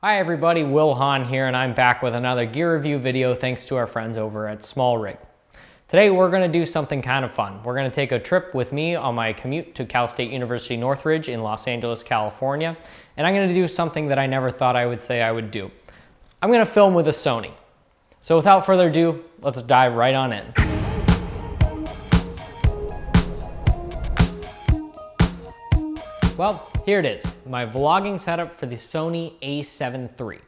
Hi everybody, Will Hahn here, and I'm back with another gear review video thanks to our friends over at SmallRig. Today we're going to do something kind of fun. We're going to take a trip with me on my commute to Cal State University Northridge in Los Angeles, California, and I'm going to do something that I never thought I would say I would do. I'm going to film with a Sony. So without further ado, let's dive right on in. Well, here it is, my vlogging setup for the Sony a7 III.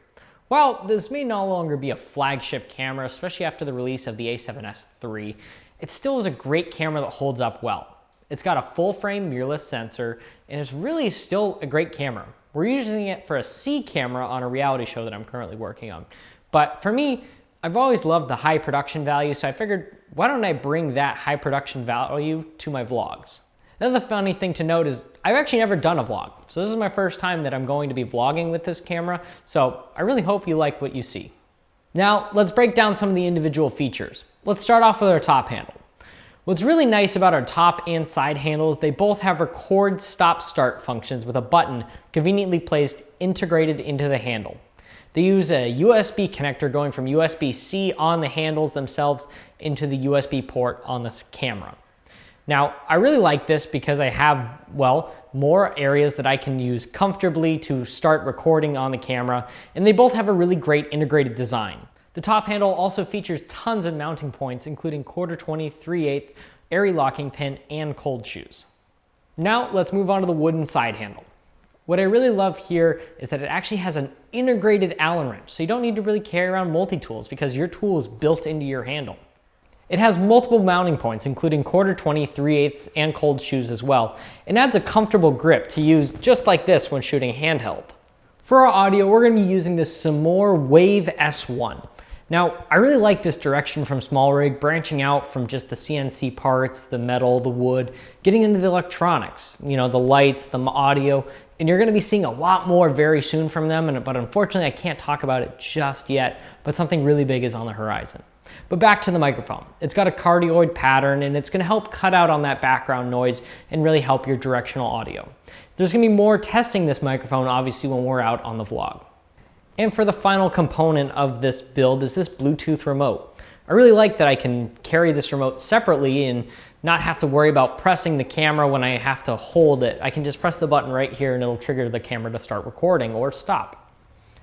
While this may no longer be a flagship camera, especially after the release of the a7S III, it still is a great camera that holds up well. It's got a full-frame mirrorless sensor, and it's really still a great camera. We're using it for a C camera on a reality show that I'm currently working on. But for me, I've always loved the high production value, so I figured, why don't I bring that high production value to my vlogs? Another funny thing to note is I've actually never done a vlog. So this is my first time that I'm going to be vlogging with this camera. So I really hope you like what you see. Now let's break down some of the individual features. Let's start off with our top handle. What's really nice about our top and side handles, they both have record stop start functions with a button conveniently placed integrated into the handle. They use a USB connector going from USB-C on the handles themselves into the USB port on this camera. Now, I really like this because I have, well, more areas that I can use comfortably to start recording on the camera, and they both have a really great integrated design. The top handle also features tons of mounting points, including 1/4 20, 3/8, airy locking pin, and cold shoes. Now, let's move on to the wooden side handle. What I really love here is that it actually has an integrated Allen wrench, so you don't need to really carry around multi-tools because your tool is built into your handle. It has multiple mounting points, including 1/4 20, 3/8, and cold shoes as well, and adds a comfortable grip to use just like this when shooting handheld. For our audio, we're going to be using this SmallRig Wave S1. Now, I really like this direction from SmallRig, branching out from just the CNC parts, the metal, the wood, getting into the electronics, the lights, the audio, and you're going to be seeing a lot more very soon from them, but unfortunately I can't talk about it just yet, but something really big is on the horizon. But back to the microphone. It's got a cardioid pattern, and it's going to help cut out on that background noise and really help your directional audio. There's going to be more testing this microphone, obviously, when we're out on the vlog. And for the final component of this build is this Bluetooth remote. I really like that I can carry this remote separately and not have to worry about pressing the camera when I have to hold it. I can just press the button right here and it'll trigger the camera to start recording or stop.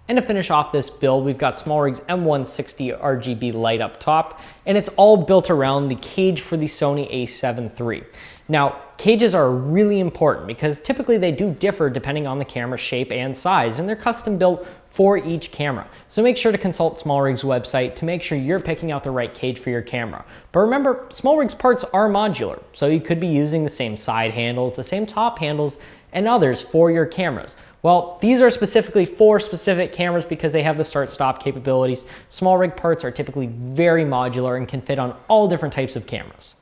And to finish off this build, we've got SmallRig's M160 RGB light up top, and it's all built around the cage for the Sony a7 III. Now, cages are really important because typically they do differ depending on the camera shape and size, and they're custom built for each camera. So make sure to consult SmallRig's website to make sure you're picking out the right cage for your camera. But remember, SmallRig's parts are modular, so you could be using the same side handles, the same top handles, and others for your cameras. Well, these are specifically for specific cameras because they have the start-stop capabilities. SmallRig parts are typically very modular and can fit on all different types of cameras.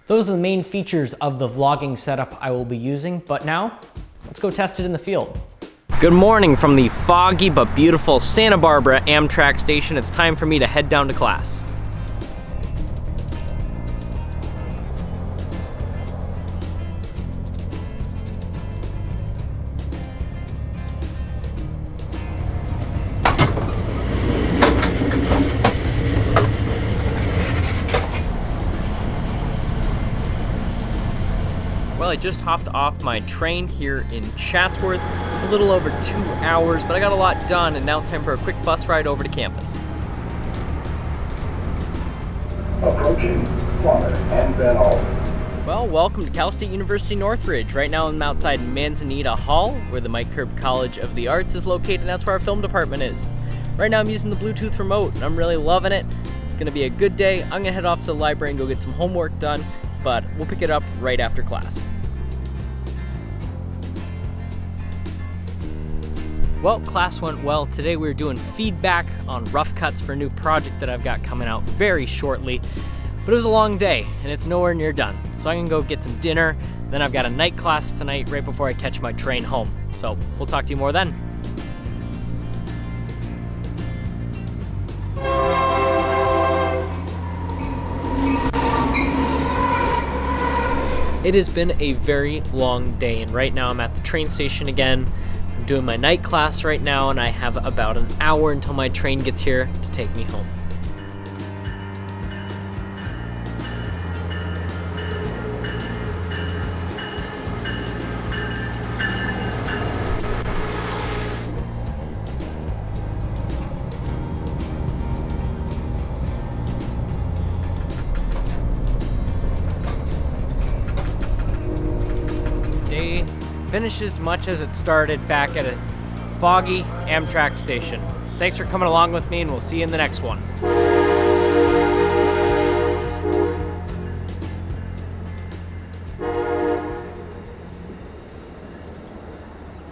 Those are the main features of the vlogging setup I will be using, but now, let's go test it in the field. Good morning from the foggy but beautiful Santa Barbara Amtrak station. It's time for me to head down to class. Well, I just hopped off my train here in Chatsworth, a little over 2 hours, but I got a lot done, and now it's time for a quick bus ride over to campus. Approaching Plummer and then all. Well, welcome to Cal State University Northridge. Right now I'm outside Manzanita Hall, where the Mike Curb College of the Arts is located, and that's where our film department is. Right now I'm using the Bluetooth remote, and I'm really loving it. It's gonna be a good day. I'm gonna head off to the library and go get some homework done, but we'll pick it up right after class. Well, class went well. Today we were doing feedback on rough cuts for a new project that I've got coming out very shortly. But it was a long day, and it's nowhere near done. So I'm gonna go get some dinner, then I've got a night class tonight right before I catch my train home. So we'll talk to you more then. It has been a very long day, and right now I'm at the train station again. I'm doing my night class right now, and I have about an hour until my train gets here to take me home. Day finishes much as it started, back at a foggy Amtrak station. Thanks for coming along with me, and we'll see you in the next one.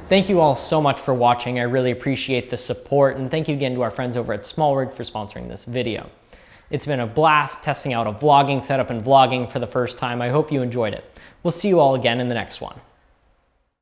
Thank you all so much for watching. I really appreciate the support, and thank you again to our friends over at SmallRig for sponsoring this video. It's been a blast testing out a vlogging setup and vlogging for the first time. I hope you enjoyed it. We'll see you all again in the next one.